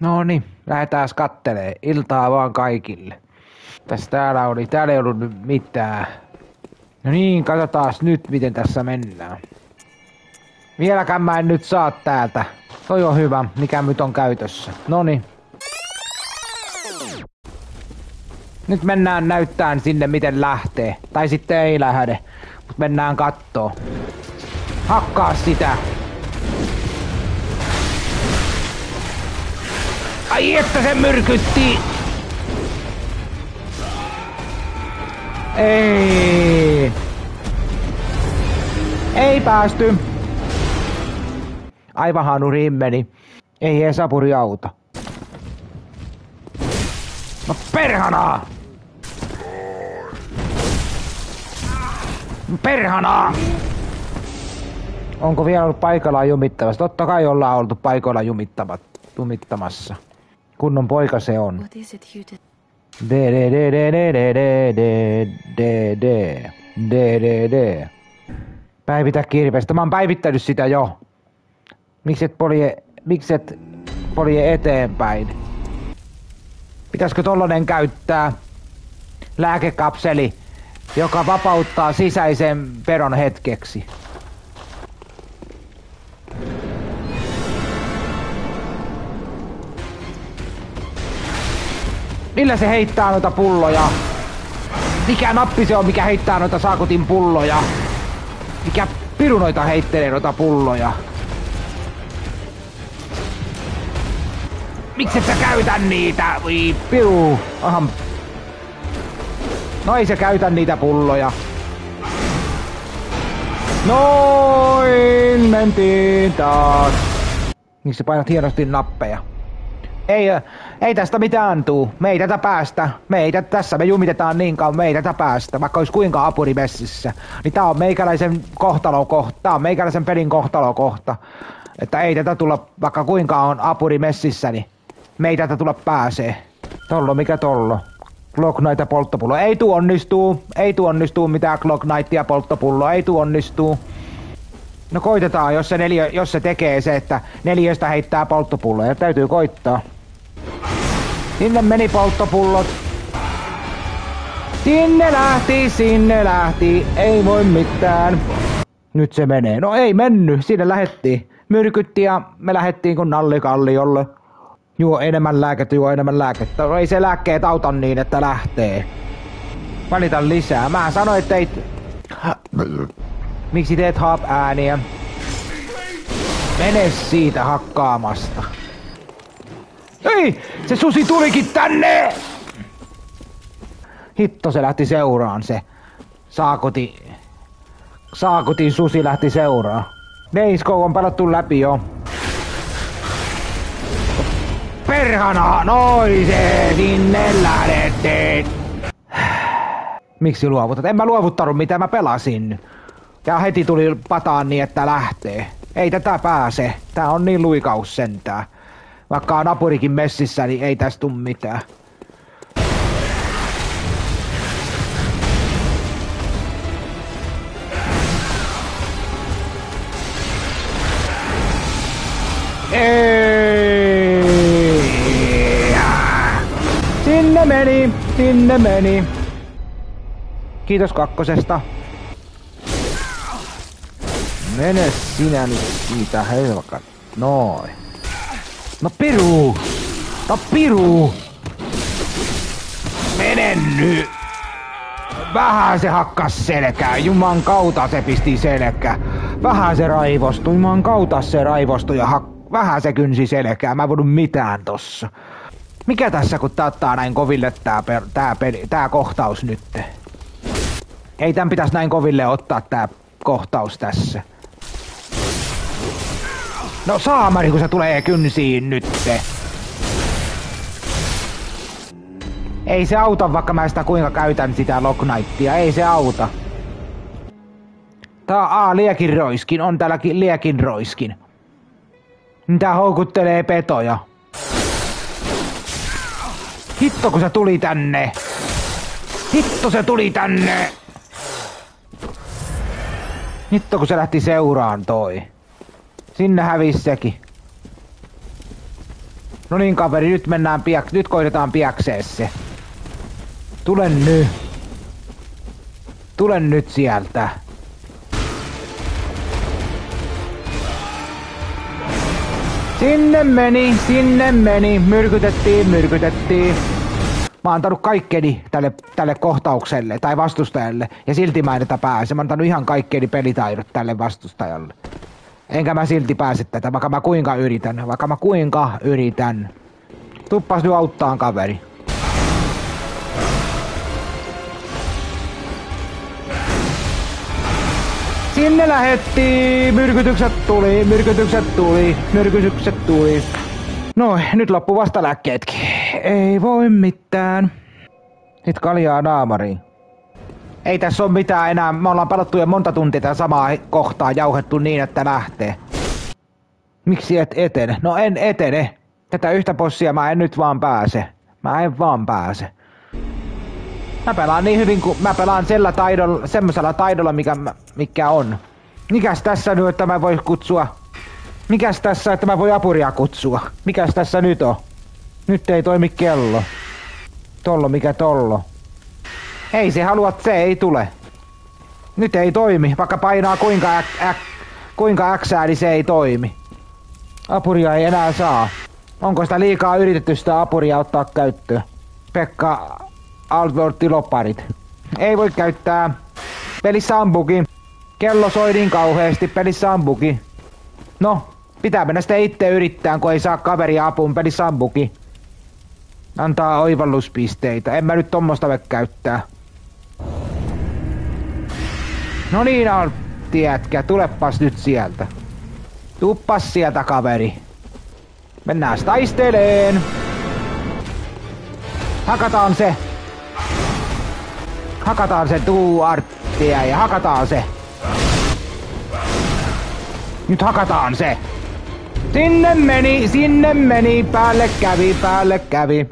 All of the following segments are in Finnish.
No niin, lähdetään kattelee. Iltaa vaan kaikille. Täällä ei ollut nyt mitään. No niin, katsotaan nyt miten tässä mennään. Vieläkään mä en nyt saa täältä. Toi on hyvä, mikä nyt on käytössä. Noni. Nyt mennään näyttään sinne miten lähtee. Tai sitten ei lähde. Mut mennään kattoo. Hakkaa sitä. Ai että se myrkytti! Ei! Ei päästy! Aivan hanuriin meni. Ei Esapuri auta. No perhanaa! Perhanaa! Onko vielä ollut paikallaan jumittamassa? Totta kai ollaan oltu paikoilla jumittamassa. Kunnon poika se on. What is it you did? D. Päivitä kirvestä. Mä oon päivittänyt sitä jo. Mikset polje eteenpäin? Pitäisikö tollanen käyttää lääkekapseli, joka vapauttaa sisäisen peron hetkeksi? Millä se heittää noita pulloja? Mikä nappi se on, mikä heittää noita saakutin pulloja? Mikä piru noita heittelee noita pulloja? Miksi et sä käytä niitä? Voi piru. Ahan. No ei se käytä niitä pulloja. Noin mentiin taas. Miksi sä painat hienosti nappeja? Ei tästä mitään tuu. Me ei tätä päästä. Tässä me jumitetaan niin kauan, me ei tätä päästä. Vaikka olisi kuinka apuri messissä. Niin tää on meikäläisen kohtalokohta. Tää on meikäläisen pelin kohtalokohta. Että ei tätä tulla, vaikka kuinka on apuri messissä, niin me ei tätä tulla pääsee. Tollo mikä tollo? Glock Knight ja polttopullo. Ei tuu onnistuu. Ei tuu onnistuu mitään Glock Knight ja polttopullo. Ei tuu onnistuu. No koitetaan, jos se tekee se, että 4 heittää polttopulloja. Täytyy koittaa. Sinne meni polttopullot. Sinne lähti. Ei voi mitään. Nyt se menee. No ei mennyt. Sinne lähettiin. Myrkytti ja me lähettiin kun nallikalliolle. Juo enemmän lääkettä. No ei se lääkkeet auta niin, että lähtee. Valita lisää. Mä sanoin, että ei... Miksi teet hap-ääniä? Mene siitä hakkaamasta. Ei! Se susi tulikin tänne! Hitto se lähti seuraan se. Saakotin susi lähti seuraan. Neisko on pelattu läpi jo. Perhana! Noi se sinne lähdettiin! Miksi luovutat? En mä luovuttanut mitä mä pelasin. Ja heti tuli pataan niin että lähtee. Ei tätä pääse. Tää on niin luikaus sentään. Vaikka on apurikin messissä, niin ei tästä tuu mitään. Ei. Sinne meni. Kiitos kakkosesta. Mene sinä nyt siitä helkan. Noin. No piru! Mene nyt! Vähän se hakkas selkää, juman kautta se pisti selkää. Vähän se raivostui, juman kautta se raivostui ja vähän se kynsi selkää. Mä en voinut mitään tossa. Mikä tässä kun tää ottaa näin koville tää kohtaus nyt? Ei tän pitäis näin koville ottaa tää kohtaus tässä. No saamari kun se tulee kynsiin nytte. Ei se auta vaikka mä sitä kuinka käytän sitä Lock Knightia, ei se auta. Tää liekinroiskin, on täälläkin liekinroiskin. Tää houkuttelee petoja. Hitto kun se tuli tänne. Hitto kun se lähti seuraan toi. Sinne hävisi sekin. No niin kaveri, nyt mennään nyt koitetaan piaksee se. Tulen nyt sieltä. Sinne meni. Myrkytettiin. Mä oon antanut kaikkeni tälle kohtaukselle tai vastustajalle ja silti mä en tätä pääse. Mä oon antanut ihan kaikkeni pelitaidot tälle vastustajalle. Enkä mä silti pääse tätä, vaikka mä kuinka yritän. Tuppas nyt auttaan kaveri. Sinne lähettiin! Myrkytykset tuli. No, nyt loppu vasta lääkkeetkin. Ei voi mitään. Nyt kaljaa naamariin. Ei tässä ole mitään enää. Me ollaan pelattu jo monta tuntia tätä samaa kohtaa jauhettu niin, että lähtee. Miksi et etene? No en etene. Tätä yhtä bossia mä en nyt vaan pääse. Mä pelaan niin hyvin kuin mä pelaan semmosella taidolla mikä on. Mikäs tässä nyt, että mä voi kutsua? Mikäs tässä, että mä voi apuria kutsua? Mikäs tässä nyt on? Nyt ei toimi kello. Mikä tollo? Ei se halua, se ei tule. Nyt ei toimi, vaikka painaa kuinka Xää, niin se ei toimi. Apuria ei enää saa. Onko sitä liikaa yritetty sitä apuria ottaa käyttöön? Pekka Alvortti Loparit. Ei voi käyttää. Pelissä on bugi. Kello soi niin kauheesti, pelissä on bugi. No, pitää mennä sitä itse yrittää, kun ei saa kaveria apuun, pelissä on bugi. Antaa oivalluspisteitä. En mä nyt tommosta voi käyttää. No niin on, tiedätkö, tulepas nyt sieltä. Tuppas sieltä kaveri. Mennään taisteleen. Hakataan se tuuarttia ja hakataan se. Nyt hakataan se. Sinne meni, päälle kävi.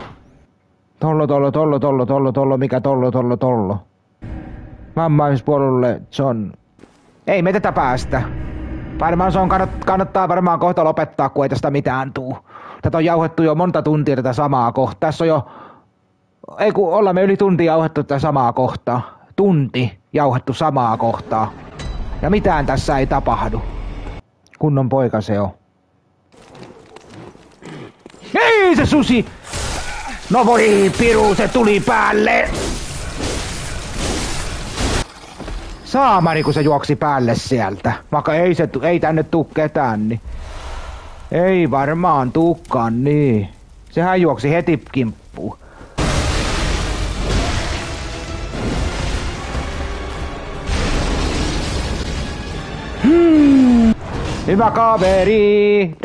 Tollo, mikä tollo. Vammaispuolelle John. Ei me tätä päästä. Varmaan se on kannattaa varmaan kohta lopettaa, kun ei tästä mitään tuu. Tätä on jauhettu jo monta tuntia tätä samaa kohtaa. Tässä on jo... Ei kun ollaan me yli tunti jauhettu tätä samaa kohtaa. Tunti jauhettu samaa kohtaa. Ja mitään tässä ei tapahdu. Kunnon poika se on. Ei se susi! No voi piru, se tuli päälle! Saamari, kun se juoksi päälle sieltä. Vaikka ei tänne tuu ketään, niin... Ei varmaan tuukkaan niin. Sehän juoksi heti kimppuun. Hyvä kaveri!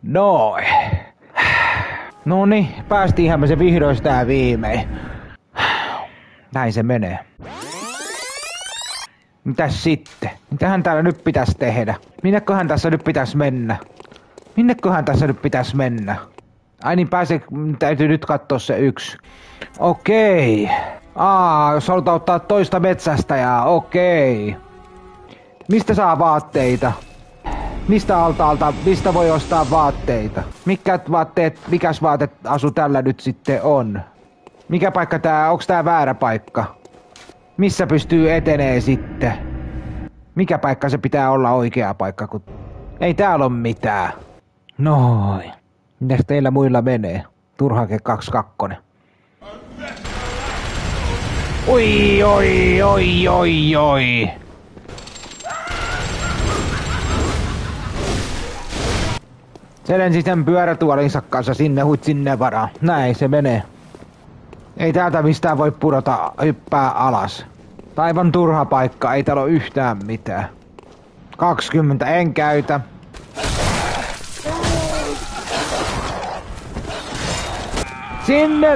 Noin. Noniin, päästiinhän me se vihdoista ja viimein. Näin se menee. Mitäs sitten? Mitähän täällä nyt pitäisi tehdä? Minneköhän tässä nyt pitäisi mennä? Ai niin, täytyy nyt katsoa se yksi. Okei. Jos halutaan ottaa toista metsästäjää, okei. Mistä saa vaatteita? Mistä altaalta, mistä voi ostaa vaatteita? Mikäs vaateasu tällä nyt sitten on? Mikä paikka onks tää väärä paikka? Missä pystyy etenee sitten? Mikä paikka se pitää olla oikea paikka, kun... Ei täällä ole mitään. Noin. Mitäs teillä muilla menee? Turhake 22. Oi. Se lensi sen pyörätuolinsa kanssa sinne varaan. Näin se menee. Ei täältä mistään voi pudota, hyppää alas. Aivan turha paikka, ei täällä ole yhtään mitään. 20, en käytä. Sinne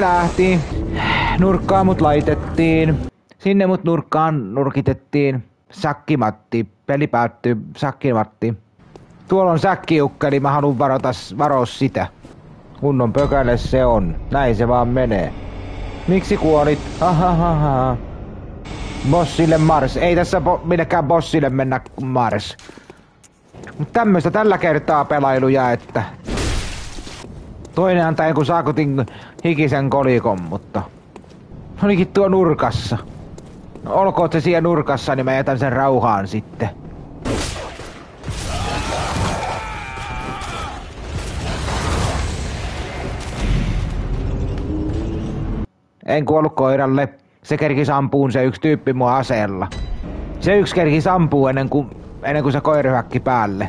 lähti. Nurkkaan mut laitettiin. Sinne mut nurkkaan nurkitettiin. Säkkimatti. Peli päättyy. Säkkimatti. Tuolla on säkkiukkeli, mä haluan varoa sitä. Kunnon pökäle se on. Näin se vaan menee. Miksi kuolit? Hahaha. Bossille Mars. Ei tässä millekään bossille mennä Mars. Mut tämmöstä tällä kertaa pelailuja, että... Toinen antaa jonkun saakutin hikisen kolikon, mutta... Olikin tuo nurkassa. No, olkoon se siellä nurkassa, niin mä jätän sen rauhaan sitten. En kuollut koiralle. Se kerkis ampuun se yksi tyyppi mua aseella. Se yksi kerkis ampuu ennen kuin se koira hyökki päälle.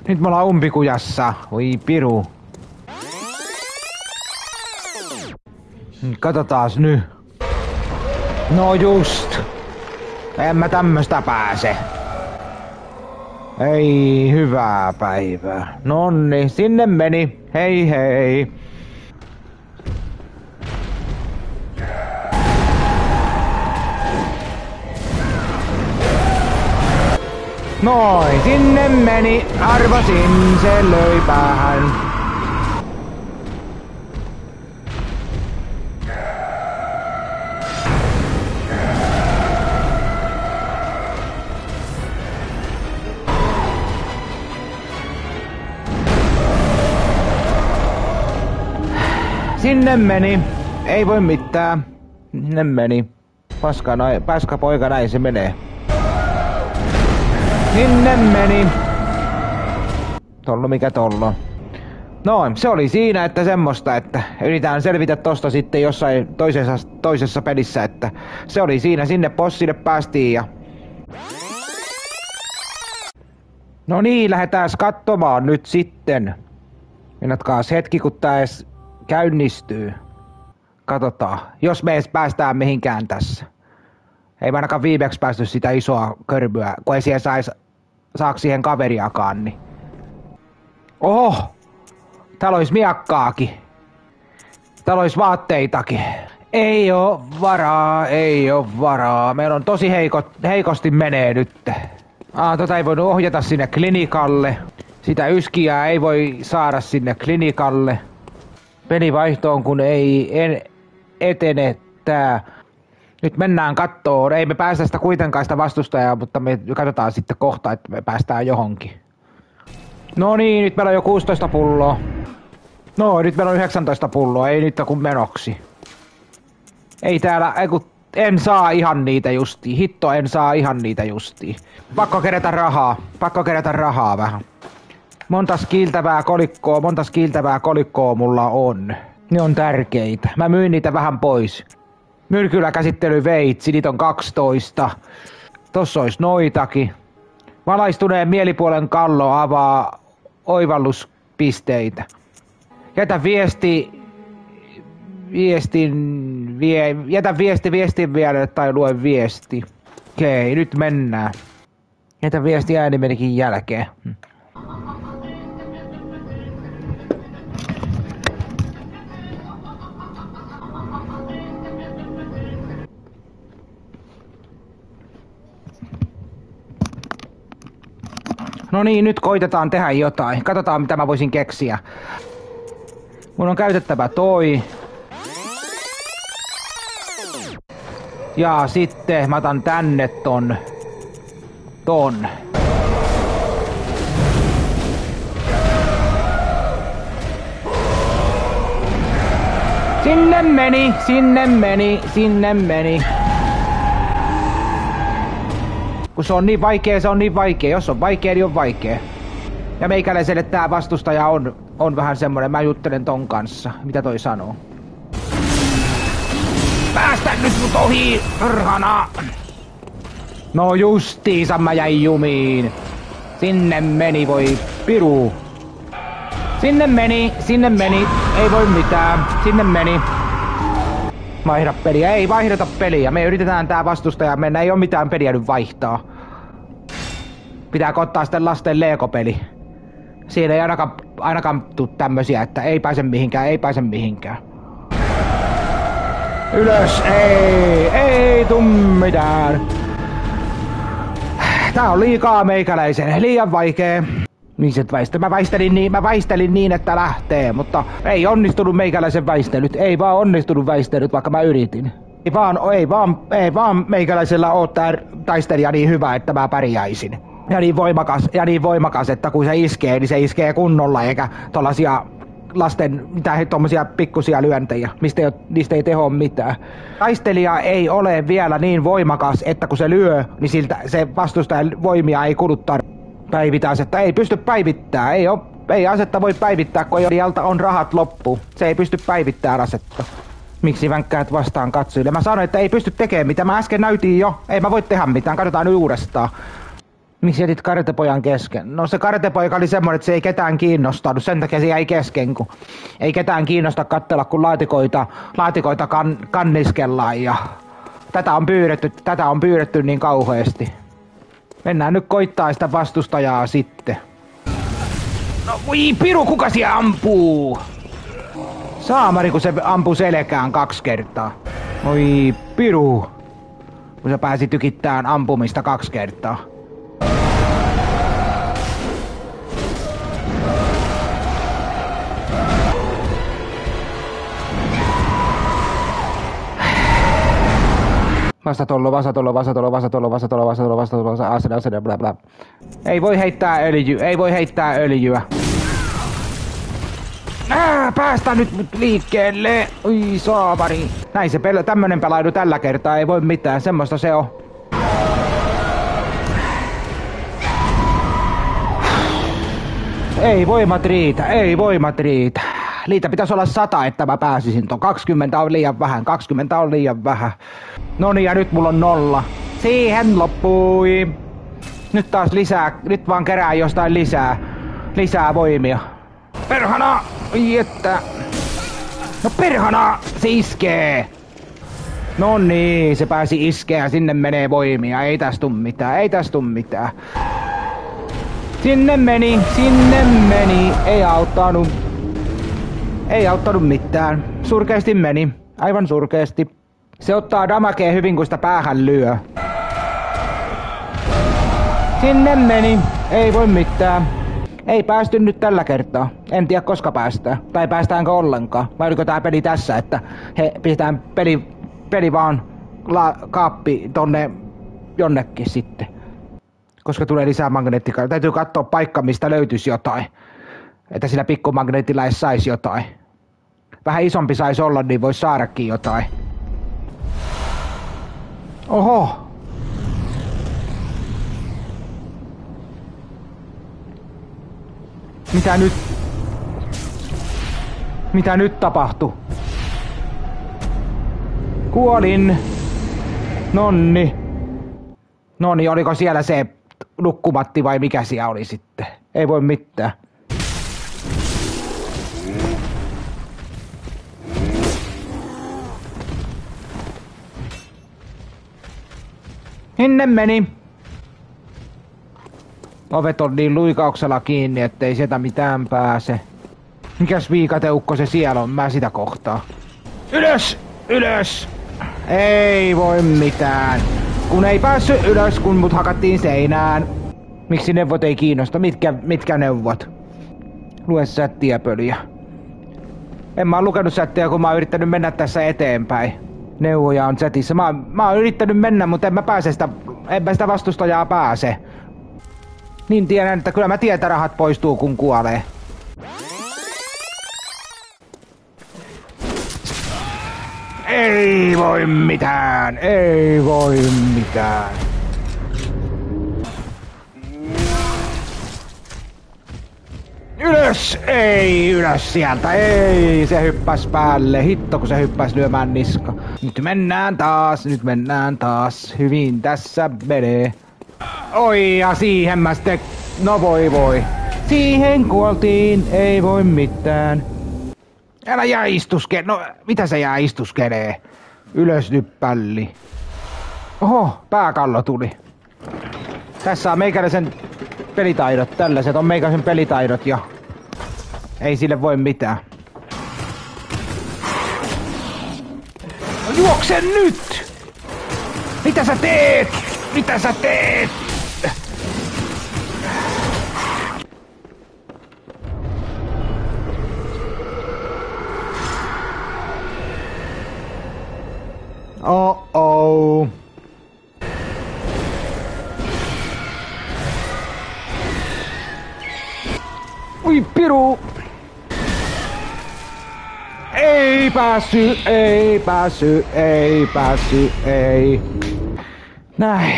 Nyt me ollaan umpikujassa. Oi piru. Katsotaas nyt. No just. En mä tämmöstä pääse. Ei hyvää päivää. Nonni, sinne meni. Hei hei. Noin, sinne meni. Arvasin, se löi päähän. Sinne meni. Ei voi mitään. Sinne meni. Paska poika, näin se menee. Sinne meni. Tollo mikä tollo. Noin, se oli siinä, että semmoista, että yritetään selvitä tosta sitten jossain toisessa pelissä, että se oli siinä, sinne bossille päästiin ja... No niin, lähdetään katsomaan nyt sitten. Mennätkaas hetki, kun tää edes käynnistyy. Katsotaan, jos me edes päästään mihinkään tässä. Ei mä ainakaan viimeksi päästy sitä isoa körbyä, kun ei siihen saaks siihen kaveriakaan, niin... Oho! Täällä ois miakkaakin. Täällä ois vaatteitakin. Ei oo varaa. Meillä on tosi heikosti menee nyt. Tota ei voinut ohjata sinne klinikalle. Sitä yskiää ei voi saada sinne klinikalle. Pelivaihtoon kun ei etene tää. Nyt mennään kattoon. Ei me päästä sitä kuitenkaan sitä vastustajaa, mutta me katsotaan sitten kohta, että me päästään johonkin. No niin, nyt meillä on jo 16 pulloa. No, nyt meillä on 19 pulloa, ei nyt kun menoksi. Ei täällä, en saa ihan niitä justiin. Hitto, en saa ihan niitä justiin. Pakko kerätä rahaa vähän. Montas kiiltävää kolikkoa mulla on. Ne on tärkeitä. Mä myin niitä vähän pois. Myrkyläkäsittelyveitsi, niitä on 12. Tossa ois noitakin. Valaistuneen mielipuolen kallo avaa oivalluspisteitä. Jätä viestin vielä tai lue viesti. Okei, nyt mennään. Jätä viesti äänimenikin jälkeen. No niin, nyt koitetaan tehdä jotain. Katsotaan mitä mä voisin keksiä. Mun on käytettävä toi. Ja sitten mä otan tänne ton. Sinne meni. Kun se on niin vaikea. Jos on vaikea, niin on vaikea. Ja meikäläiselle tää vastustaja on vähän semmonen, mä juttelen ton kanssa. Mitä toi sanoo? Päästä nyt mut ohi, perhana! No justiinsa mä jäin jumiin. Sinne meni, voi piru. Sinne meni. Ei voi mitään. Sinne meni. Vaihda peliä. Ei vaihdeta peliä. Me yritetään tää vastustaja mennä. Ei oo mitään peliä nyt vaihtaa. Pitääkö ottaa sitten lasten Lego-peli? Siinä ei ainakaan tuu tämmösiä, että ei pääse mihinkään. Ylös, ei tuu mitään. Tää on liikaa meikäläisen, liian vaikee. Mä väistelin niin, että lähtee, mutta ei onnistunut meikäläisen väistelyt. Ei vaan onnistunut väistelyt, vaikka mä yritin. Ei vaan meikäläisellä oo tää taistelija niin hyvä, että mä pärjäisin. Ja niin voimakas, että kun se iskee, niin se iskee kunnolla, eikä tollasia lasten, tommosia pikkusia lyöntejä, niistä ei teho mitään. Taistelija ei ole vielä niin voimakas, että kun se lyö, niin siltä se vastustajan voimia ei kuluttaa päivitäasetta. Ei pysty päivittämään, ei asetta voi päivittää, kun alta on rahat loppu. Se ei pysty päivittämään asetta. Miksi vänkkäät vastaan katsojille? Mä sanoin, että ei pysty tekemään mitä. Mä äsken näytin jo. Ei mä voi tehdä mitään. Katsotaan nyt uudestaan. Miksi jätit Karatepojan kesken? No se Karatepoika oli semmoinen, että se ei ketään kiinnostanut. Sen takia se jäi kesken, kun ei ketään kiinnosta katsella, kun laatikoita kanniskellaan. Ja tätä on pyydetty niin kauheasti. Mennään nyt koittaa sitä vastustajaa sitten. No voi piru, kuka siellä ampuu? Saamari, kun se ampuu selkään 2 kertaa. Oi piru. Kun se pääsi tykittämään ampumista 2 kertaa. Vastatollo, asede, bla bla. Ei voi heittää öljyä. Päästä nyt liikkeelle! Oi saamari. Näin se tämmönen pelailu tällä kertaa, ei voi mitään, semmoista se on. Ei voimat riitä. Niitä pitäisi olla 100, että mä pääsisin ton. 20 on liian vähän. Noniin, ja nyt mulla on 0. Siihen loppui. Nyt taas nyt vaan kerää jostain lisää voimia. Perhana! Oi että. No perhana! Se iskee! No niin, se pääsi iskeä, sinne menee voimia. Ei tästä tuu mitään. Sinne meni. Ei auttanut mitään. Surkeasti meni. Aivan surkeasti. Se ottaa damakea hyvin, kun sitä päähän lyö. Sinne meni. Ei voi mitään. Ei päästy nyt tällä kertaa. En tiedä koska päästään. Tai päästäänkö ollenkaan. Vai oliko tää peli tässä, että he pistetään peli vaan kaappi tonne jonnekin sitten. Koska tulee lisää magneettikaa. Täytyy katsoa paikka, mistä löytyisi jotain. Että sillä pikkumagneetilla edes saisi jotain. Vähän isompi saisi olla, niin voisi saadakin jotain. Oho! Mitä nyt tapahtui? Kuolin. Nonni, oliko siellä se nukkumatti vai mikä siellä oli sitten? Ei voi mitään. Sinne meni. Ovet on niin luikauksella kiinni, ettei sieltä mitään pääse. Mikäs viikateukko se siellä on? Mä sitä kohtaa. Ylös! Ei voi mitään. Kun ei päässyt ylös, kun mut hakattiin seinään. Miksi neuvot ei kiinnosta? Mitkä neuvot? Lue sättiä, pöliä. En mä oo lukenut sättiä, kun mä oon yrittänyt mennä tässä eteenpäin. Neuvoja on chatissa. Mä oon yrittänyt mennä, mutta en mä sitä vastustajaa pääse. Niin tiedän, että kyllä mä tiedän, että rahat poistuu kun kuolee. Ei voi mitään. Ylös! Ei ylös sieltä, ei! Se hyppäs päälle, hitto kun se hyppäs lyömään niska. Nyt mennään taas. Hyvin tässä menee. Oi ja siihen mä sitten... No voi. Siihen kuoltiin, ei voi mitään. Älä jää istuskele. No mitä se jää istuskelee? Ylös nyt pälli. Oho, pääkallo tuli. Tässä on meikäläisen pelitaidot. Tällaiset on meikäläisen pelitaidot ja... Ei sille voi mitään. No, juokse nyt! Mitä sä teet? Ui piru! Ei päässyt, ei. Näin.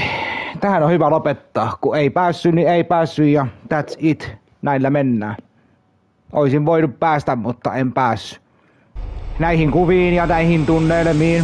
Tähän on hyvä lopettaa. Kun ei päässyt, niin ei päässyt ja that's it. Näillä mennään. Oisin voinut päästä, mutta en päässyt. Näihin kuviin ja näihin tunnelmiin